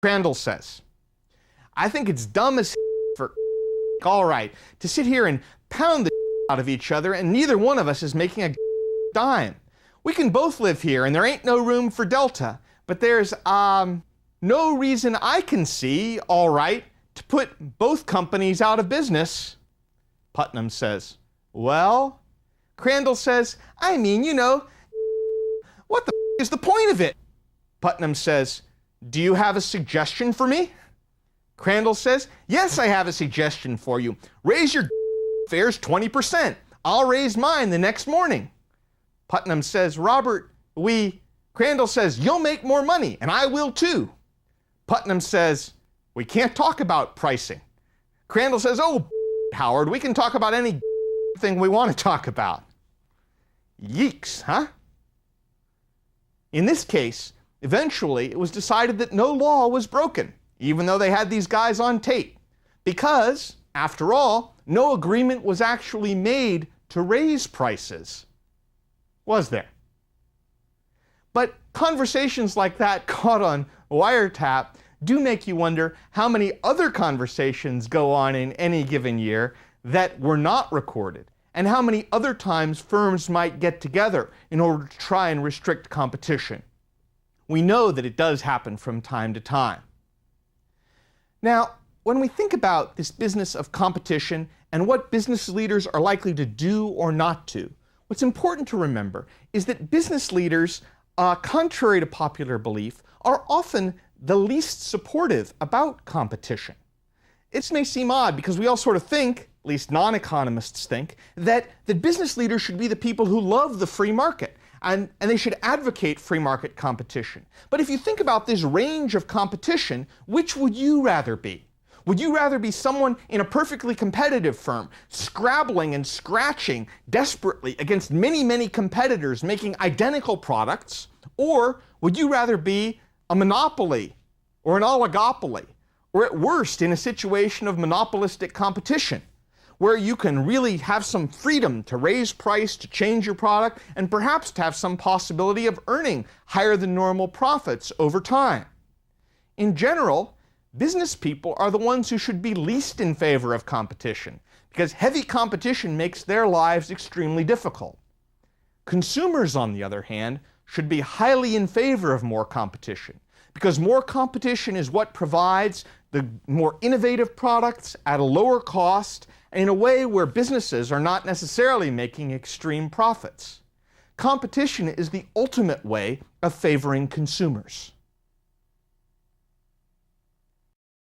Crandall says, I think it's dumb as for all right to sit here and pound the out of each other, and neither one of us is making a dime. We can both live here, and there ain't no room for Delta, but there's no reason I can see, all right, to put both companies out of business. Putnam says, well, Crandall says, I mean, you know, what the is the point of it? Putnam says, do you have a suggestion for me? Crandall says, yes, I have a suggestion for you. Raise your fares 20%. I'll raise mine the next morning. Putnam says, Robert, Crandall says, you'll make more money, and I will too. Putnam says, we can't talk about pricing. Crandall says, oh, Howard, we can talk about any thing we want to talk about. Yeeks, huh? In this case, eventually it was decided that no law was broken, even though they had these guys on tape, because, after all, no agreement was actually made to raise prices, was there? But conversations like that caught on wiretap do make you wonder how many other conversations go on in any given year that were not recorded, and how many other times firms might get together in order to try and restrict competition. We know that it does happen from time to time. Now, when we think about this business of competition and what business leaders are likely to do or not do, what's important to remember is that business leaders, contrary to popular belief, are often the least supportive about competition. It may seem odd because we all sort of think, at least non-economists think, that business leaders should be the people who love the free market, and they should advocate free market competition. But if you think about this range of competition, which would you rather be? Would you rather be someone in a perfectly competitive firm, scrabbling and scratching desperately against many, many competitors making identical products? Or would you rather be a monopoly or an oligopoly, or at worst in a situation of monopolistic competition, where you can really have some freedom to raise price, to change your product, and perhaps to have some possibility of earning higher than normal profits over time? In general, business people are the ones who should be least in favor of competition, because heavy competition makes their lives extremely difficult. Consumers, on the other hand, should be highly in favor of more competition, because more competition is what provides the more innovative products at a lower cost and in a way where businesses are not necessarily making extreme profits. Competition is the ultimate way of favoring consumers.